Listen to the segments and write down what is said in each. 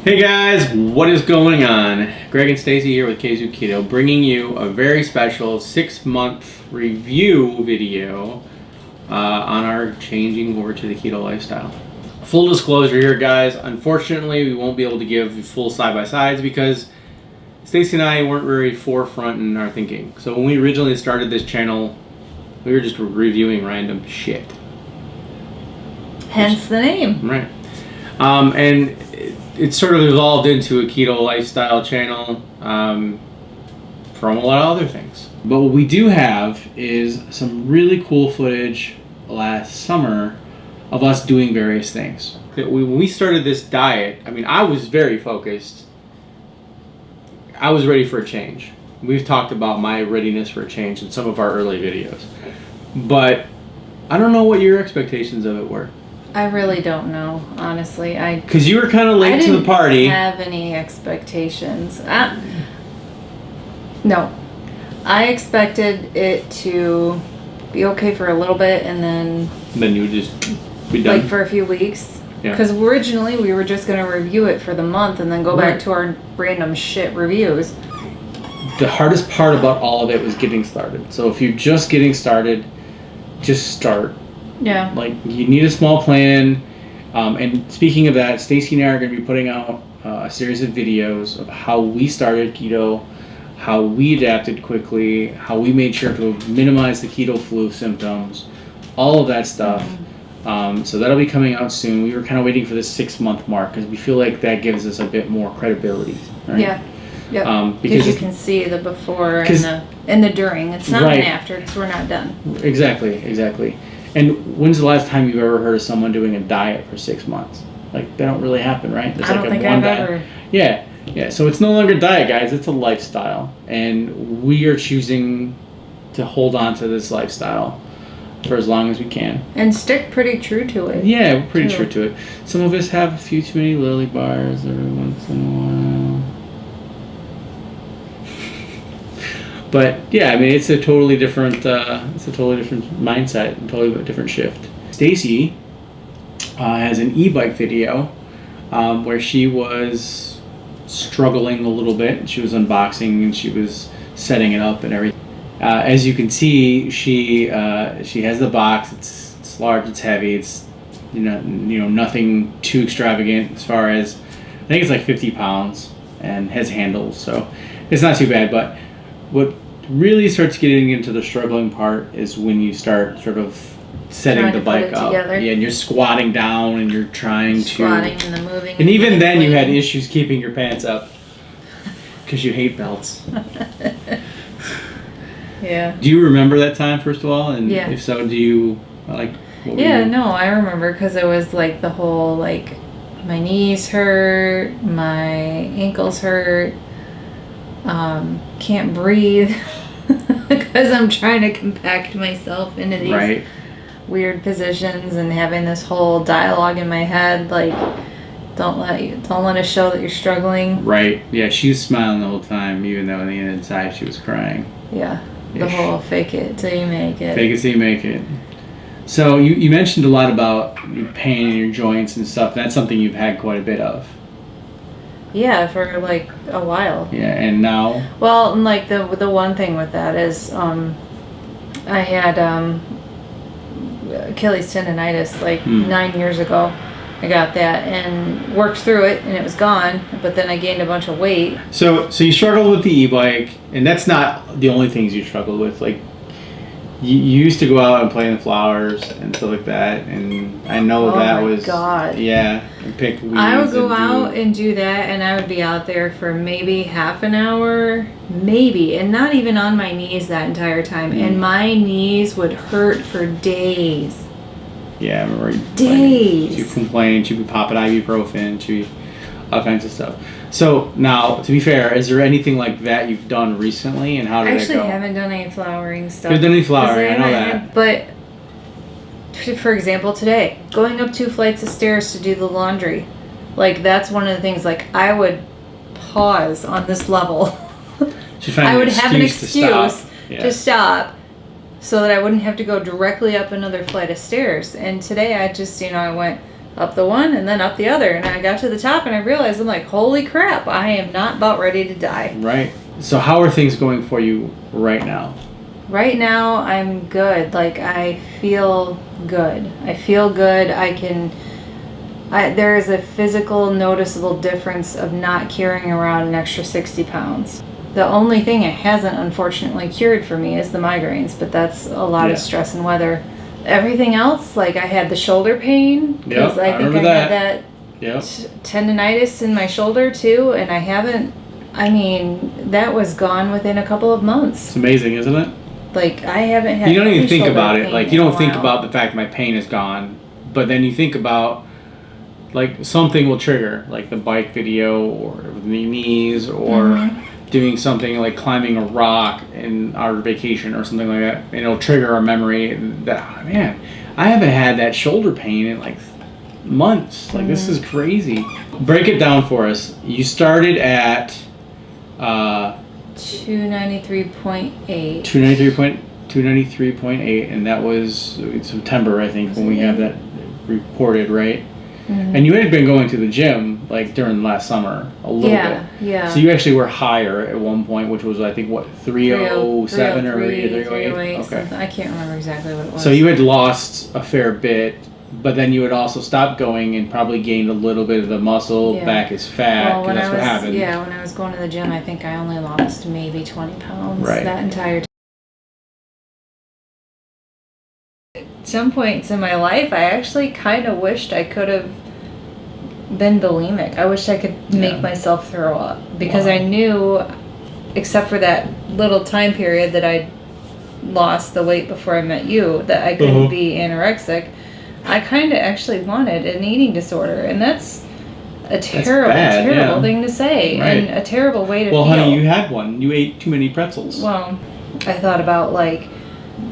Hey guys, what is going on? Greg and Stacy here with Keto, bringing you a very special 6-month review video on our changing over to the keto lifestyle. Full disclosure here, guys. Unfortunately, we won't be able to give full side-by-sides because Stacy and I weren't very forefront in our thinking. So when we originally started this channel, we were just reviewing random shit. Hence the name. Right. And it sort of evolved into a keto lifestyle channel from a lot of other things. But what we do have is some really cool footage last summer of us doing various things. When we started this diet, I mean, I was very focused. I was ready for a change. We've talked about my readiness for a change in some of our early videos. But I don't know what your expectations of it were. I really don't know, honestly. Because you were kind of late to the party. I didn't have any expectations. No. I expected it to be okay for a little bit and then you would just be done? Like for a few weeks. Yeah. Because originally we were just going to review it for the month and then go back to our random shit reviews. The hardest part about all of it was getting started. So if you're just getting started, just start. Yeah. Like, you need a small plan. And speaking of that, Stacy and I are going to be putting out a series of videos of how we started keto, how we adapted quickly, how we made sure to minimize the keto flu symptoms, all of that stuff. Mm-hmm. So that'll be coming out soon. We were kind of waiting for the 6-month mark because we feel like that gives us a bit more credibility. Right? Yeah. Yep. Because you can see the before and the during. It's not an after because we're not done. Exactly. And when's the last time you've ever heard of someone doing a diet for 6 months? Like, that don't really happen, right? I don't think I've ever. Yeah. So it's no longer diet, guys. It's a lifestyle. And we are choosing to hold on to this lifestyle for as long as we can. And stick pretty true to it. Yeah, we're pretty true to it. Some of us have a few too many Lily bars every once in a while. But yeah, I mean, it's a totally different mindset, a totally different shift. Stacy has an e-bike video where she was struggling a little bit. She was unboxing and she was setting it up and everything. As you can see, she has the box. It's large. It's heavy. It's you know nothing too extravagant as far as, I think it's like 50 pounds and has handles, so it's not too bad. But what really starts getting into the struggling part is when you start sort of setting the bike up. Together. Yeah, and you're squatting down and you're trying squatting and then moving. And even then you had issues keeping your pants up because you hate belts. Yeah. Do you remember that time, first of all? And yeah. If so, do you like? No, I remember because it was like the whole like my knees hurt, my ankles hurt, can't breathe because I'm trying to compact myself into these weird positions and having this whole dialogue in my head like don't let us show that you're struggling. Right. Yeah, she was smiling the whole time even though on the inside she was crying. Yeah. The whole fake it till you make it. Fake it till you make it. So you mentioned a lot about your pain in your joints and stuff. That's something you've had quite a bit of. Yeah, for like a while. Yeah, and now? Well, like the one thing with that is I had Achilles tendonitis like 9 years ago. I got that and worked through it and it was gone, but then I gained a bunch of weight. So you struggled with the e-bike, and that's not the only things you struggled with. Like, you used to go out and play in the flowers and stuff like that, and I know that was... Oh, my God. Yeah, and pick weeds. I would go out and do that, and I would be out there for maybe half an hour, maybe, and not even on my knees that entire time, and my knees would hurt for days. Yeah, I remember days. She'd complain, she'd be popping ibuprofen, she'd be all kinds of stuff. So now, to be fair, is there anything like that you've done recently, and how did it go? I actually haven't done any flowering stuff. You haven't done any flowering, I know that. But, for example, today, going up 2 flights of stairs to do the laundry, like that's one of the things. Like I would pause on this level. I would have an excuse to stop. So that I wouldn't have to go directly up another flight of stairs. And today I just, I went up the one and then up the other. And I got to the top and I realized, I'm like, holy crap, I am not about ready to die. Right. So how are things going for you right now? Right now, I'm good. Like, I feel good. There is a physical, noticeable difference of not carrying around an extra 60 pounds. The only thing it hasn't, unfortunately, cured for me is the migraines, but that's a lot of stress and weather. Everything else, like I had the shoulder pain, because I think I had that tendonitis in my shoulder too, and that was gone within a couple of months. It's amazing, isn't it? Like, I haven't had. You don't even think about it. Like, you don't think about the fact my pain is gone, but then you think about, like, something will trigger, like the bike video or the knees or doing something like climbing a rock in our vacation or something like that, and it'll trigger our memory that, man, I haven't had that shoulder pain in like months. Like, this is crazy. Break it down for us. You started at 293.8. 293.8, and that was in September, I think, when we have that reported, right? And you had been going to the gym like during last summer a little bit. Yeah. So you actually were higher at one point, which was, I think, what, 307 or 308? Okay. I can't remember exactly what it was. So you had lost a fair bit, but then you had also stopped going and probably gained a little bit of the muscle back as fat, because that's what happened. Yeah, when I was going to the gym, I think I only lost maybe 20 pounds that entire time. At some points in my life, I actually kind of wished I could have been bulimic. I wish I could make myself throw up, because I knew, except for that little time period that I lost the weight before I met you, that I couldn't be anorexic. I kind of actually wanted an eating disorder, and that's a terrible thing to say, and a terrible way to feel. Well, honey, you had one. You ate too many pretzels. Well, I thought about, like,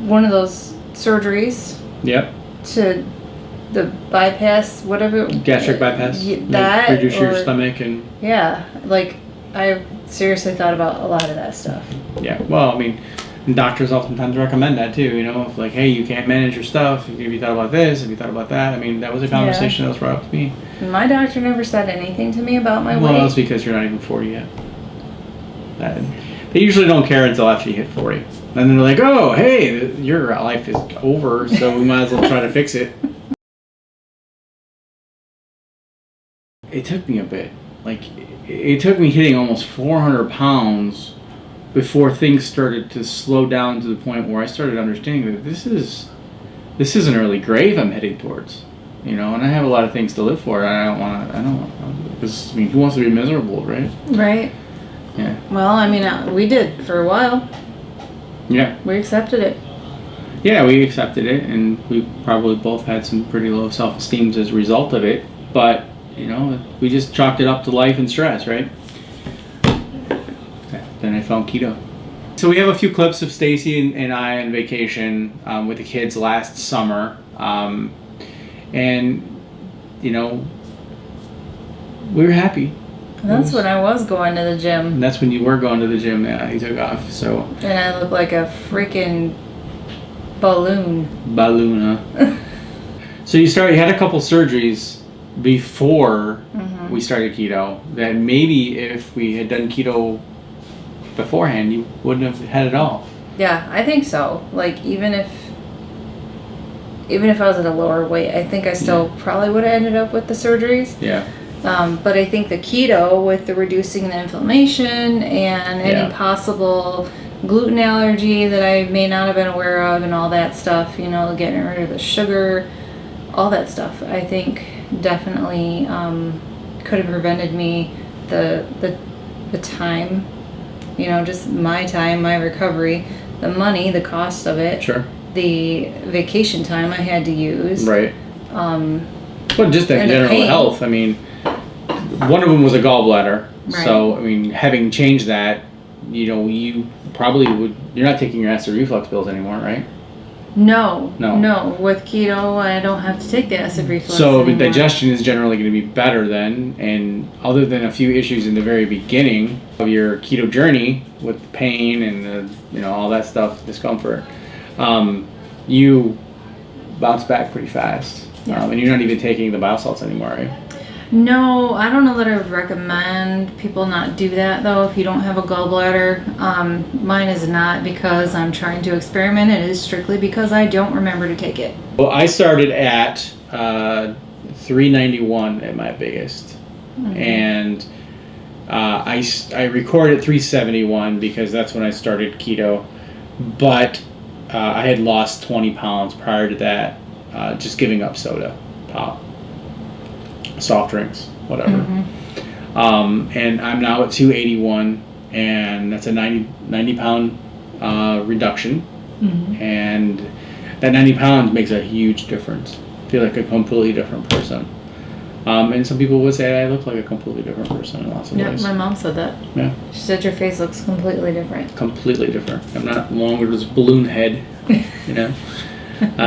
one of those surgeries. Yep. To the bypass, whatever. Gastric bypass. That. Reduce your stomach and. Yeah, like, I seriously thought about a lot of that stuff. Yeah, well, I mean, doctors oftentimes recommend that too, you know, if like, hey, you can't manage your stuff, have you thought about this, have you thought about that? I mean, that was a conversation that was brought up to me. My doctor never said anything to me about my weight. Well, that's because you're not even 40 yet. They usually don't care until after you hit 40. And they're like, oh, hey, your life is over, so we might as well try to fix it. It took me a bit. Like, it took me hitting almost 400 pounds before things started to slow down to the point where I started understanding that this is an early grave I'm heading towards, you know. And I have a lot of things to live for. I don't want because, I mean, who wants to be miserable, right? Right. Yeah. Well, I mean, we did for a while. Yeah. We accepted it. Yeah, we accepted it, and we probably both had some pretty low self-esteem as a result of it. But, you know, we just chalked it up to life and stress, right? Then I found keto. So we have a few clips of Stacy and I on vacation with the kids last summer. And, you know, we were happy. And that's when I was going to the gym. And that's when you were going to the gym. Yeah, he took off. So. And I look like a freaking balloon. Balloon, huh? So you had a couple surgeries before we started keto. That maybe if we had done keto beforehand, you wouldn't have had it all. Yeah, I think so. Like, even if I was at a lower weight, I think I still probably would have ended up with the surgeries. Yeah. But I think the keto, with the reducing the inflammation and any possible gluten allergy that I may not have been aware of and all that stuff, you know, getting rid of the sugar, all that stuff, I think definitely could have prevented me the time, you know, just my time, my recovery, the money, the cost of it, the vacation time I had to use. Right. But just the general health, I mean, one of them was a gallbladder. Right. So, I mean, having changed that, you know, you probably you're not taking your acid reflux pills anymore, right? No. With keto, I don't have to take the acid reflux So anymore. digestion is generally going to be better then, and other than a few issues in the very beginning of your keto journey with the pain and the, you know, all that stuff, discomfort, you bounce back pretty fast. Yeah. And you're not even taking the bile salts anymore, right? No, I don't know that I would recommend people not do that though if you don't have a gallbladder. Mine is not because I'm trying to experiment. It is strictly because I don't remember to take it. Well, I started at 391 at my biggest, and I recorded 371 because that's when I started keto, but I had lost 20 pounds prior to that, just giving up soda, pop, soft drinks, whatever. And I'm now at 281, and that's a 90 pound reduction, and that 90 pounds makes a huge difference. I feel like a completely different person. And some people would say I look like a completely different person in lots of ways. Yeah, my mom said that. Yeah. She said your face looks completely different. Completely different. I'm not longer this balloon head, you know.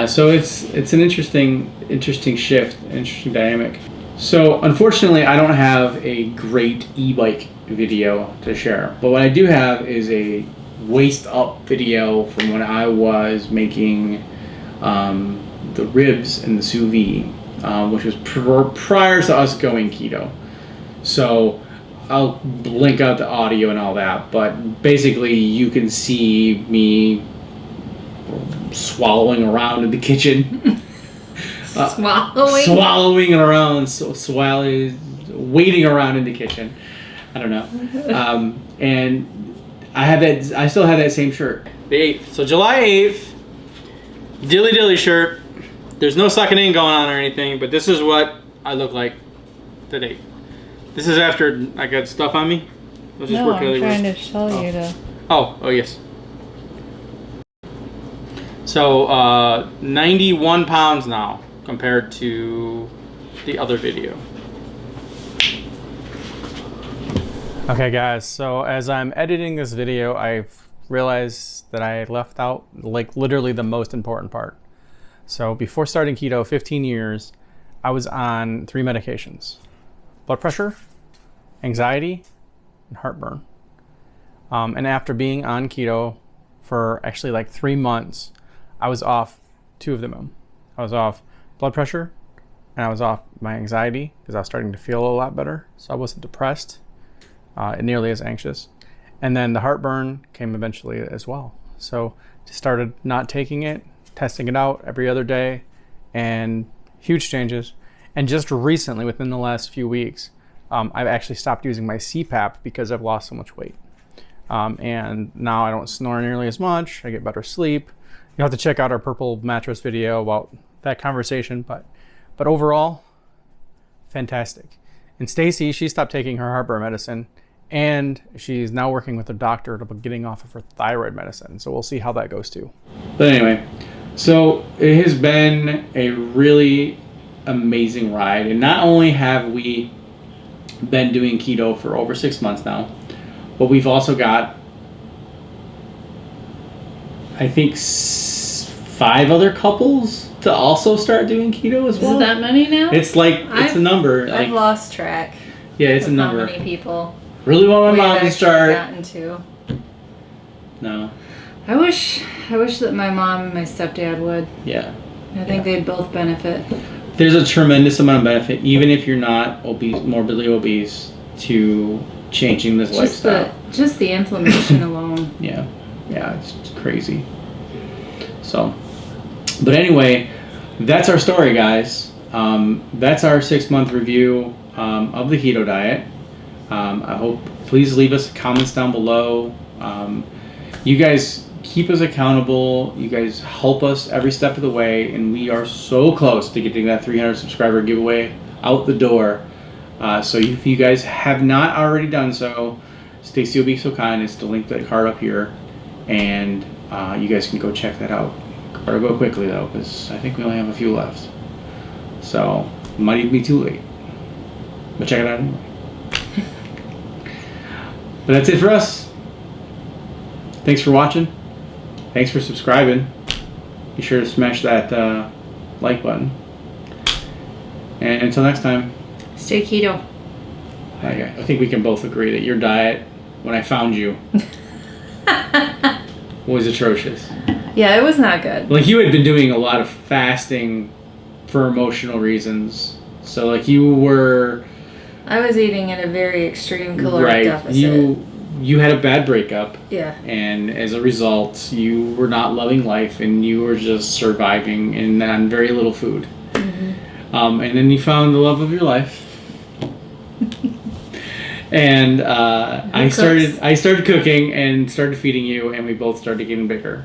So it's an interesting shift, interesting dynamic. So unfortunately, I don't have a great e-bike video to share, but what I do have is a waist up video from when I was making the ribs and the sous vide, which was prior to us going keto. So I'll link out the audio and all that, but basically you can see me swallowing around in the kitchen. Swallowing around, waiting around in the kitchen. I don't know. And I still have that same shirt. The 8th. So July 8th, dilly dilly shirt. There's no sucking in going on or anything, but this is what I look like today. This is after I got stuff on me. Let's just work really trying to show you to. Oh yes. So 91 pounds now compared to the other video. Okay guys, so as I'm editing this video, I've realized that I left out like literally the most important part. So before starting keto, 15 years, I was on 3 medications: blood pressure, anxiety, and heartburn. And after being on keto for actually like 3 months, I was off 2 of them. I was off blood pressure and I was off my anxiety because I was starting to feel a lot better. So I wasn't depressed, nearly as anxious. And then the heartburn came eventually as well. So just started not taking it, testing it out every other day, and huge changes. And just recently, within the last few weeks, I've actually stopped using my CPAP because I've lost so much weight. And now I don't snore nearly as much. I get better sleep. You'll have to check out our purple mattress video about that conversation, but overall, fantastic. And Stacy, she stopped taking her heartburn medicine, and she's now working with a doctor about getting off of her thyroid medicine. So we'll see how that goes too. But anyway, so it has been a really amazing ride. And not only have we been doing keto for over 6 months now, but we've also got, I think, 5 other couples to also start doing keto as well. Is it that many now? It's like, it's a number. I've lost track. Yeah, it's a number. How many people Really want my mom to start. Gotten to. No. I wish that my mom and my stepdad would. Yeah. I think they'd both benefit. There's a tremendous amount of benefit, even if you're not obese, morbidly obese, to changing this lifestyle. Just the inflammation alone. Yeah, it's crazy. So, but anyway, that's our story, guys. That's our 6-month review of the keto diet. I hope, please leave us comments down below. You guys keep us accountable. You guys help us every step of the way, and we are so close to getting that 300 subscriber giveaway out the door. So if you guys have not already done so, Stacy will be so kind as to link that card up here, and you guys can go check that out. Gotta go quickly though, because I think we only have a few left. So it might even be too late, but check it out anyway. But that's it for us. Thanks for watching. Thanks for subscribing. Be sure to smash that like button. And until next time, stay keto. I think we can both agree that your diet, when I found you, was atrocious. Yeah, it was not good. Like, you had been doing a lot of fasting for emotional reasons. So like you were I was eating in a very extreme caloric deficit. You had a bad breakup. Yeah. And as a result, you were not loving life, and you were just surviving and on very little food. Mm-hmm. And then you found the love of your life. And I started cooking and started feeding you, and we both started getting bigger.